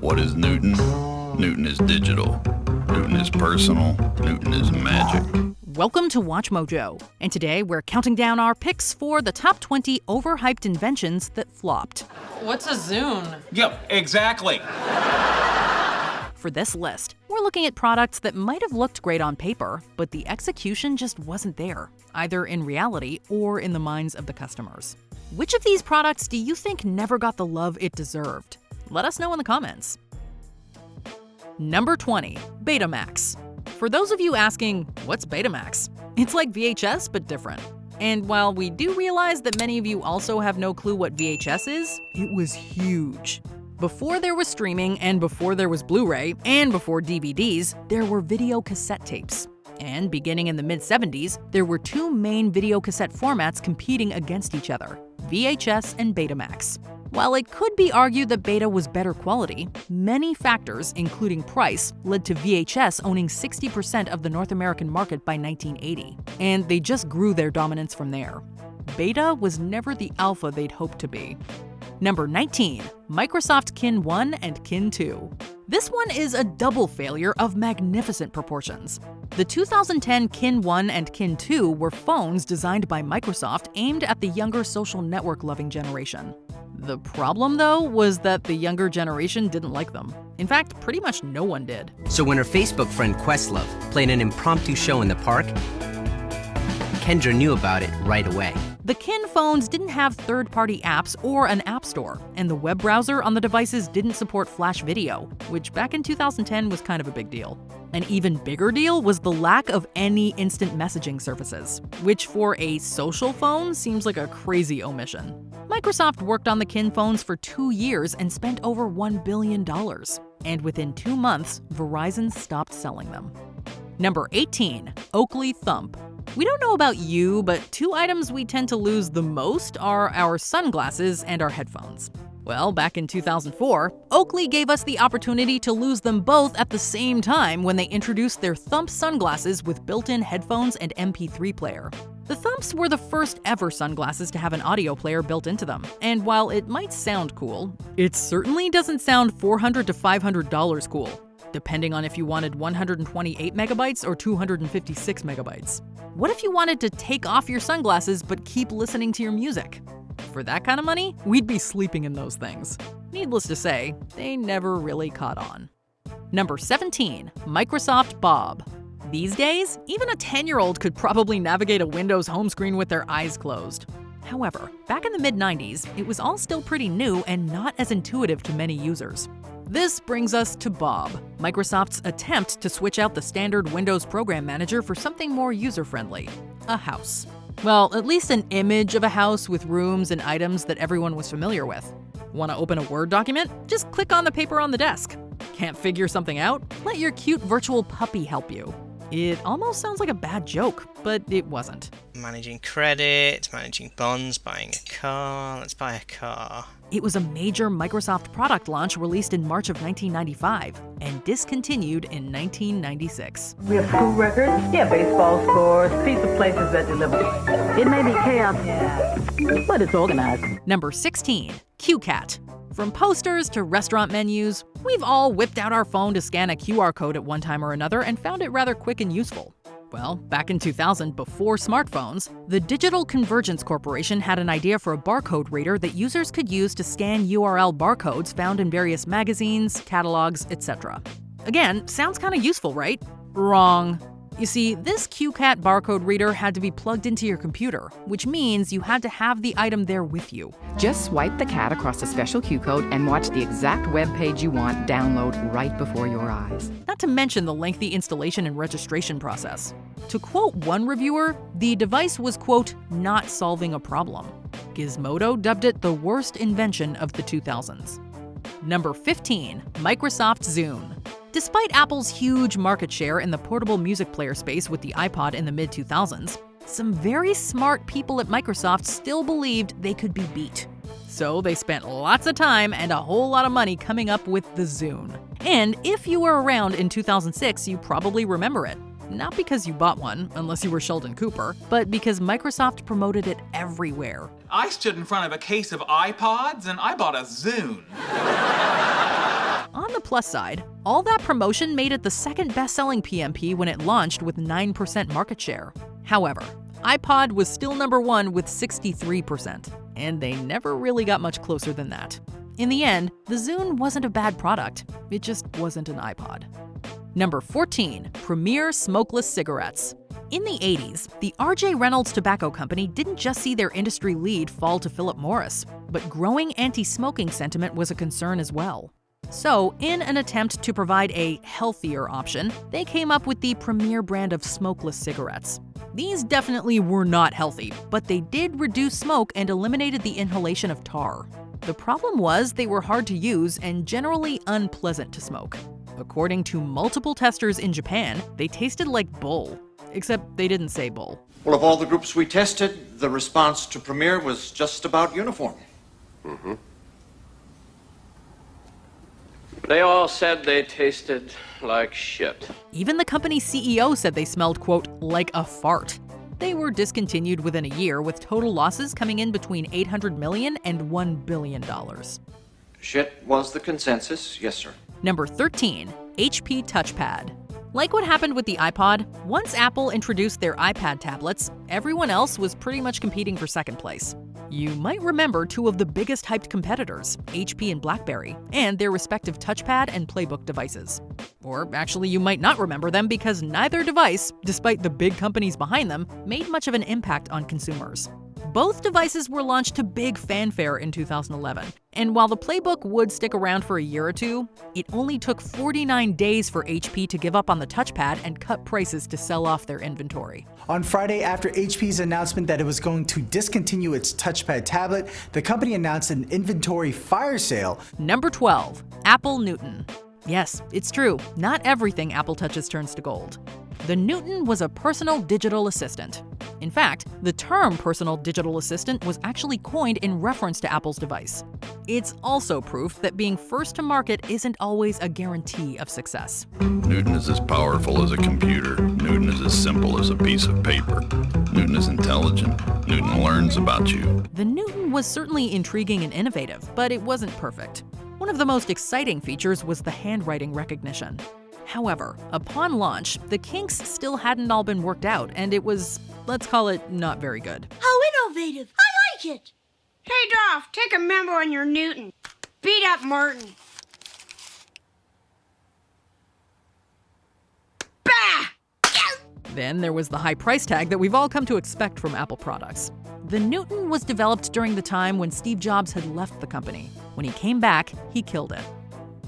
What is Newton? Newton is digital. Newton is personal. Newton is magic. Welcome to WatchMojo, and today we're counting down our picks for the top 20 overhyped inventions that flopped. What's a Zune? Yep, exactly. For this list, we're looking at products that might have looked great on paper, but the execution just wasn't there, either in reality or in the minds of the customers. Which of these products do you think never got the love it deserved? Let us know in the comments. Number 20, Betamax. For those of you asking, what's Betamax? It's like VHS, but different. And while we do realize that many of you also have no clue what VHS is, it was huge. Before there was streaming, and before there was Blu-ray, and before DVDs, there were video cassette tapes. And beginning in the mid-70s, there were two main video cassette formats competing against each other, VHS and Betamax. While it could be argued that Beta was better quality, many factors, including price, led to VHS owning 60% of the North American market by 1980, and they just grew their dominance from there. Beta was never the alpha they'd hoped to be. Number 19, Microsoft Kin 1 and Kin 2. This one is a double failure of magnificent proportions. The 2010 Kin 1 and Kin 2 were phones designed by Microsoft aimed at the younger social network-loving generation. The problem, though, was that the younger generation didn't like them. In fact, pretty much no one did. So when her Facebook friend Questlove played an impromptu show in the park, Kendra knew about it right away. The Kin phones didn't have third-party apps or an app store, and the web browser on the devices didn't support Flash video, which back in 2010 was kind of a big deal. An even bigger deal was the lack of any instant messaging services, which for a social phone seems like a crazy omission. Microsoft worked on the Kin phones for 2 years and spent over $1 billion. And within 2 months, Verizon stopped selling them. Number 18, OAKLEY THUMP. We don't know about you, but two items we tend to lose the most are our sunglasses and our headphones. Well, back in 2004, OAKLEY gave us the opportunity to lose them both at the same time when they introduced their THUMP sunglasses with built-in headphones and MP3 player. The THUMPs were the first ever sunglasses to have an audio player built into them, and while it might sound cool, it certainly doesn't sound $400 to $500 cool, depending on if you wanted 128 megabytes or 256 megabytes. What if you wanted to take off your sunglasses but keep listening to your music? For that kind of money, we'd be sleeping in those things. Needless to say, they never really caught on. Number 17, Microsoft Bob. These days, even a 10-year-old could probably navigate a Windows home screen with their eyes closed. However, back in the mid-90s, it was all still pretty new and not as intuitive to many users. This brings us to Bob, Microsoft's attempt to switch out the standard Windows Program Manager for something more user-friendly, a house. Well, at least an image of a house with rooms and items that everyone was familiar with. Want to open a Word document? Just click on the paper on the desk. Can't figure something out? Let your cute virtual puppy help you. It almost sounds like a bad joke, but it wasn't. Managing credit, managing bonds, buying a car. Let's buy a car. It was a major Microsoft product launch released in March of 1995 and discontinued in 1996. We have school records, baseball scores, pizza places that deliver. It may be chaos, but it's organized. Number 16, QCat. From posters to restaurant menus, we've all whipped out our phone to scan a QR code at one time or another and found it rather quick and useful. Well, back in 2000, before smartphones, the Digital Convergence Corporation had an idea for a barcode reader that users could use to scan URL barcodes found in various magazines, catalogs, etc. Again, sounds kind of useful, right? Wrong. You see, this QCat barcode reader had to be plugged into your computer, which means you had to have the item there with you. Just swipe the cat across a special Q code and watch the exact web page you want download right before your eyes. Not to mention the lengthy installation and registration process. To quote one reviewer, the device was, quote, not solving a problem. Gizmodo dubbed it the worst invention of the 2000s. Number 15, Microsoft Zune. Despite Apple's huge market share in the portable music player space with the iPod in the mid-2000s, some very smart people at Microsoft still believed they could be beat. So they spent lots of time and a whole lot of money coming up with the Zune. And if you were around in 2006, you probably remember it. Not because you bought one, unless you were Sheldon Cooper, but because Microsoft promoted it everywhere. I stood in front of a case of iPods and I bought a Zune. On the plus side, all that promotion made it the second best-selling PMP when it launched with 9% market share. However, iPod was still number one with 63%, and they never really got much closer than that. In the end, the Zune wasn't a bad product, it just wasn't an iPod. Number 14, Premier Smokeless Cigarettes. In the 80s, the R.J. Reynolds Tobacco Company didn't just see their industry lead fall to Philip Morris, but growing anti-smoking sentiment was a concern as well. So, in an attempt to provide a healthier option, they came up with the Premier brand of smokeless cigarettes. These definitely were not healthy, but they did reduce smoke and eliminated the inhalation of tar. The problem was they were hard to use and generally unpleasant to smoke. According to multiple testers in Japan, they tasted like bull. Except they didn't say bull. Well, of all the groups we tested, the response to Premier was just about uniform. They all said they tasted like shit. Even the company's CEO said they smelled, quote, like a fart. They were discontinued within a year, with total losses coming in between $800 million and $1 billion. Shit was the consensus, yes, sir. Number 13, HP TouchPad. Like what happened with the iPod, once Apple introduced their iPad tablets, everyone else was pretty much competing for second place. You might remember two of the biggest hyped competitors, HP and BlackBerry, and their respective touchpad and playbook devices. Or actually, you might not remember them because neither device, despite the big companies behind them, made much of an impact on consumers. Both devices were launched to big fanfare in 2011, and while the playbook would stick around for a year or two, it only took 49 days for HP to give up on the touchpad and cut prices to sell off their inventory. On Friday, after HP's announcement that it was going to discontinue its touchpad tablet, the company announced an inventory fire sale. Number 12, Apple Newton. Yes, it's true, not everything Apple touches turns to gold. The Newton was a personal digital assistant. In fact, the term personal digital assistant was actually coined in reference to Apple's device. It's also proof that being first to market isn't always a guarantee of success. Newton is as powerful as a computer. Newton is as simple as a piece of paper. Newton is intelligent. Newton learns about you. The Newton was certainly intriguing and innovative, but it wasn't perfect. One of the most exciting features was the handwriting recognition. However, upon launch, the kinks still hadn't all been worked out, and it was, let's call it, not very good. How innovative! I like it! Hey, Dolph, take a memo on your Newton. Beat up Martin. Bah! Then there was the high price tag that we've all come to expect from Apple products. The Newton was developed during the time when Steve Jobs had left the company. When he came back, he killed it.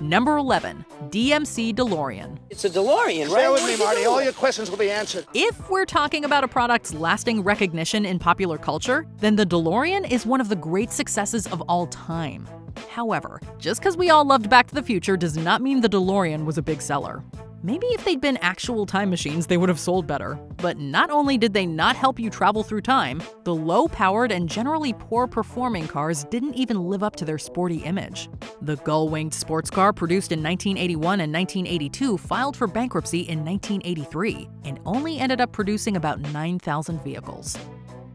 Number 11, DMC DeLorean. It's a DeLorean, right? Stay with me, Marty. All your questions will be answered. If we're talking about a product's lasting recognition in popular culture, then the DeLorean is one of the great successes of all time. However, just because we all loved Back to the Future does not mean the DeLorean was a big seller. Maybe if they'd been actual time machines, they would have sold better. But not only did they not help you travel through time, the low-powered and generally poor-performing cars didn't even live up to their sporty image. The gull-winged sports car produced in 1981 and 1982 filed for bankruptcy in 1983 and only ended up producing about 9,000 vehicles.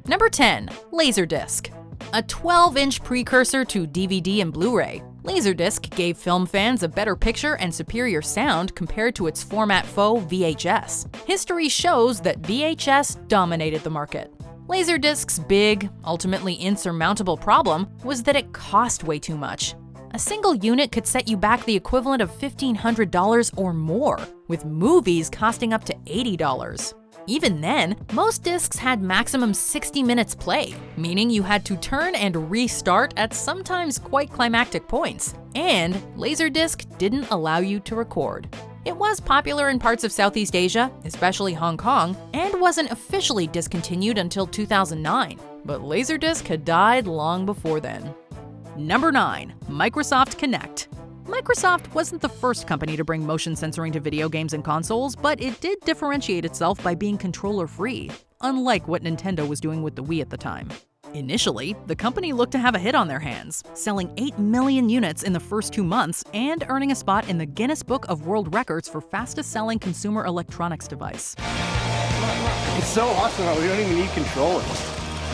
Number 10, LASERDISC. A 12-inch precursor to DVD and Blu-ray, LASERDISC gave film fans a better picture and superior sound compared to its format foe VHS. History shows that VHS dominated the market. LASERDISC's big, ultimately insurmountable problem was that it cost way too much. A single unit could set you back the equivalent of $1,500 or more, with movies costing up to $80. Even then, most discs had maximum 60 minutes play, meaning you had to turn and restart at sometimes quite climactic points. And LASERDISC didn't allow you to record. It was popular in parts of Southeast Asia, especially Hong Kong, and wasn't officially discontinued until 2009, but LASERDISC had died long before then. Number 9, Microsoft KINECT. Microsoft wasn't the first company to bring motion censoring to video games and consoles, but it did differentiate itself by being controller-free, unlike what Nintendo was doing with the Wii at the time. Initially, the company looked to have a hit on their hands, selling 8 million units in the first 2 months and earning a spot in the Guinness Book of World Records for fastest-selling consumer electronics device. It's so awesome that we don't even need controllers.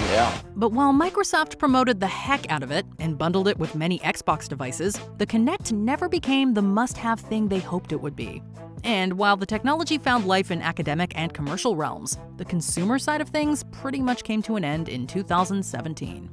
Yeah. But while Microsoft promoted the heck out of it and bundled it with many Xbox devices, the KINECT never became the must-have thing they hoped it would be. And while the technology found life in academic and commercial realms, the consumer side of things pretty much came to an end in 2017.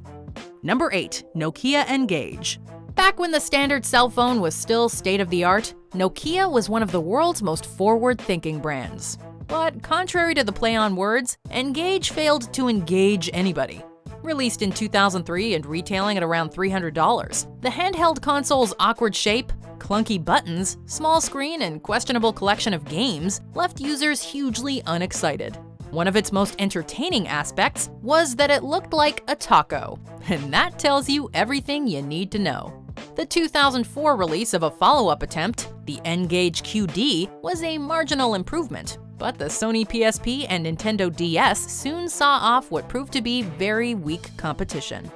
Number 8. Nokia N-Gage. Back when the standard cell phone was still state-of-the-art, Nokia was one of the world's most forward-thinking brands. But contrary to the play on words, N-Gage failed to engage anybody. Released in 2003 and retailing at around $300, the handheld console's awkward shape, clunky buttons, small screen, and questionable collection of games left users hugely unexcited. One of its most entertaining aspects was that it looked like a taco, and that tells you everything you need to know. The 2004 release of a follow-up attempt, the N-Gage QD, was a marginal improvement, but the Sony PSP and Nintendo DS soon saw off what proved to be very weak competition.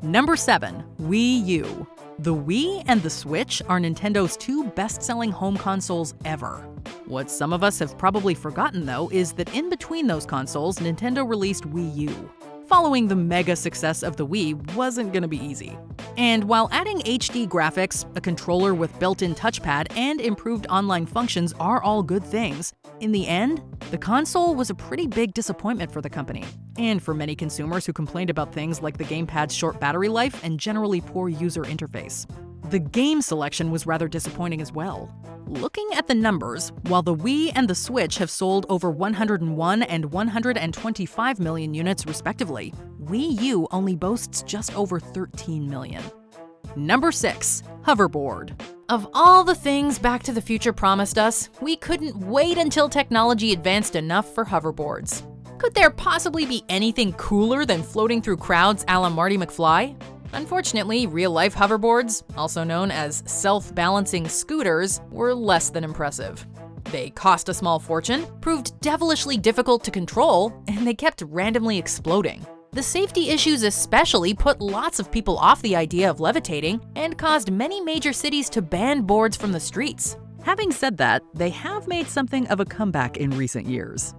Number 7. Wii U. The Wii and the Switch are Nintendo's two best-selling home consoles ever. What some of us have probably forgotten, though, is that in between those consoles, Nintendo released Wii U. Following the mega success of the Wii wasn't gonna be easy. And while adding HD graphics, a controller with built-in touchpad, and improved online functions are all good things, in the end, the console was a pretty big disappointment for the company, and for many consumers who complained about things like the gamepad's short battery life and generally poor user interface. The game selection was rather disappointing as well. Looking at the numbers, while the Wii and the Switch have sold over 101 and 125 million units respectively, Wii U only boasts just over 13 million. Number 6. Hoverboard. Of all the things Back to the Future promised us, we couldn't wait until technology advanced enough for hoverboards. Could there possibly be anything cooler than floating through crowds a la Marty McFly? Unfortunately, real-life hoverboards, also known as self-balancing scooters, were less than impressive. They cost a small fortune, proved devilishly difficult to control, and they kept randomly exploding. The safety issues especially put lots of people off the idea of levitating and caused many major cities to ban boards from the streets. Having said that, they have made something of a comeback in recent years.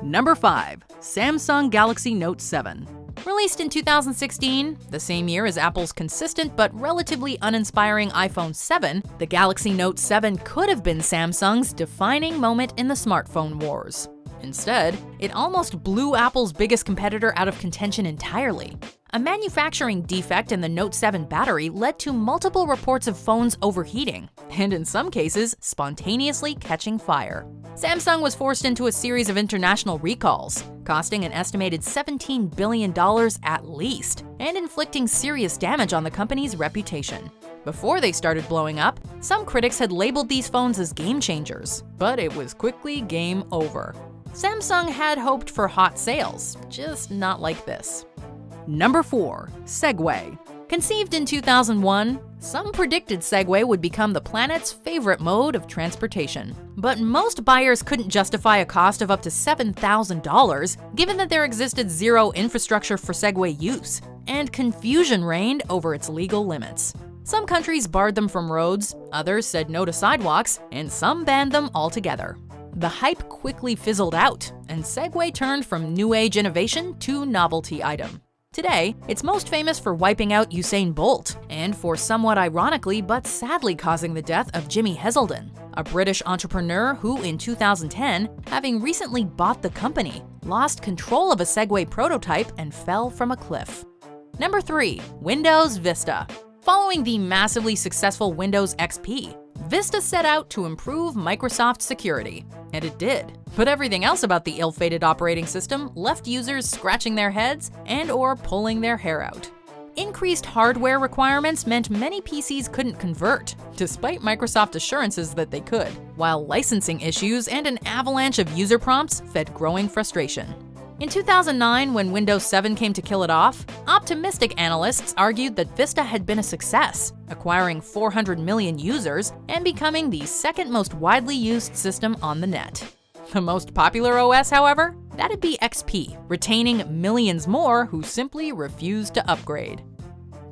Number 5. Samsung Galaxy Note 7. Released in 2016, the same year as Apple's consistent but relatively uninspiring iPhone 7, the Galaxy Note 7 could have been Samsung's defining moment in the smartphone wars. Instead, it almost blew Apple's biggest competitor out of contention entirely. A manufacturing defect in the Note 7 battery led to multiple reports of phones overheating, and in some cases, spontaneously catching fire. Samsung was forced into a series of international recalls, costing an estimated $17 billion at least, and inflicting serious damage on the company's reputation. Before they started blowing up, some critics had labeled these phones as game changers, but it was quickly game over. Samsung had hoped for hot sales, just not like this. Number 4. SEGWAY. Conceived in 2001, some predicted SEGWAY would become the planet's favorite mode of transportation. But most buyers couldn't justify a cost of up to $7,000, given that there existed zero infrastructure for SEGWAY use, and confusion reigned over its legal limits. Some countries barred them from roads, others said no to sidewalks, and some banned them altogether. The hype quickly fizzled out, and SEGWAY turned from new age innovation to novelty item. Today, it's most famous for wiping out Usain Bolt, and for somewhat ironically but sadly causing the death of Jimmy Heselden, a British entrepreneur who in 2010, having recently bought the company, lost control of a SEGWAY prototype and fell from a cliff. Number 3. Windows Vista. Following the massively successful Windows XP, Vista set out to improve Microsoft's security, and it did. But everything else about the ill-fated operating system left users scratching their heads and/or pulling their hair out. Increased hardware requirements meant many PCs couldn't convert, despite Microsoft assurances that they could, while licensing issues and an avalanche of user prompts fed growing frustration. In 2009, when Windows 7 came to kill it off, optimistic analysts argued that Vista had been a success, acquiring 400 million users and becoming the second most widely used system on the net. The most popular OS, however, that'd be XP, retaining millions more who simply refused to upgrade.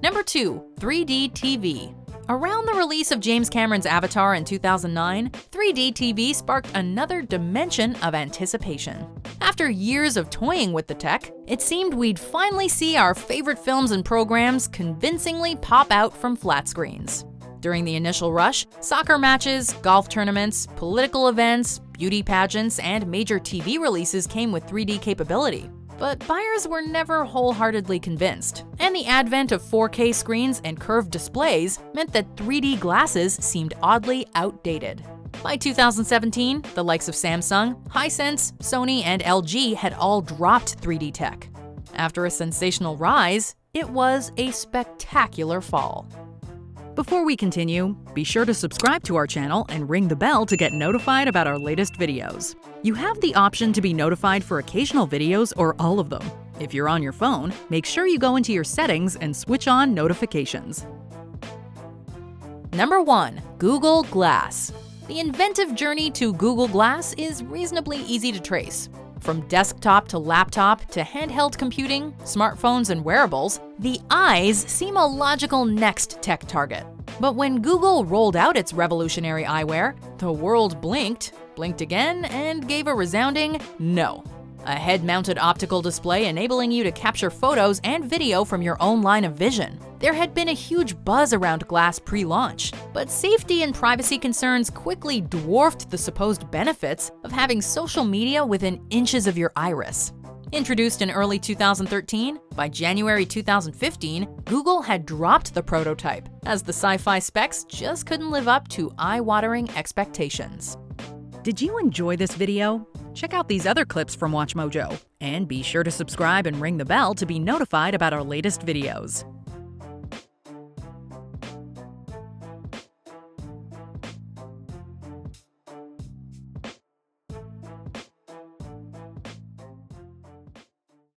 Number 2. 3D TV. Around the release of James Cameron's Avatar in 2009, 3D TV sparked another dimension of anticipation. After years of toying with the tech, it seemed we'd finally see our favorite films and programs convincingly pop out from flat screens. During the initial rush, soccer matches, golf tournaments, political events, beauty pageants, and major TV releases came with 3D capability. But buyers were never wholeheartedly convinced, and the advent of 4K screens and curved displays meant that 3D glasses seemed oddly outdated. By 2017, the likes of Samsung, Hisense, Sony, and LG had all dropped 3D tech. After a sensational rise, it was a spectacular fall. Before we continue, be sure to subscribe to our channel and ring the bell to get notified about our latest videos. You have the option to be notified for occasional videos or all of them. If you're on your phone, make sure you go into your settings and switch on notifications. Number 1. Google Glass. The inventive journey to Google Glass is reasonably easy to trace. From desktop to laptop to handheld computing, smartphones, and wearables, the eyes seem a logical next tech target. But when Google rolled out its revolutionary eyewear, the world blinked again, and gave a resounding no. A head-mounted optical display enabling you to capture photos and video from your own line of vision. There had been a huge buzz around Glass pre-launch, but safety and privacy concerns quickly dwarfed the supposed benefits of having social media within inches of your iris. Introduced in early 2013, by January 2015, Google had dropped the prototype, as the sci-fi specs just couldn't live up to eye-watering expectations. Did you enjoy this video? Check out these other clips from WatchMojo, and be sure to subscribe and ring the bell to be notified about our latest videos.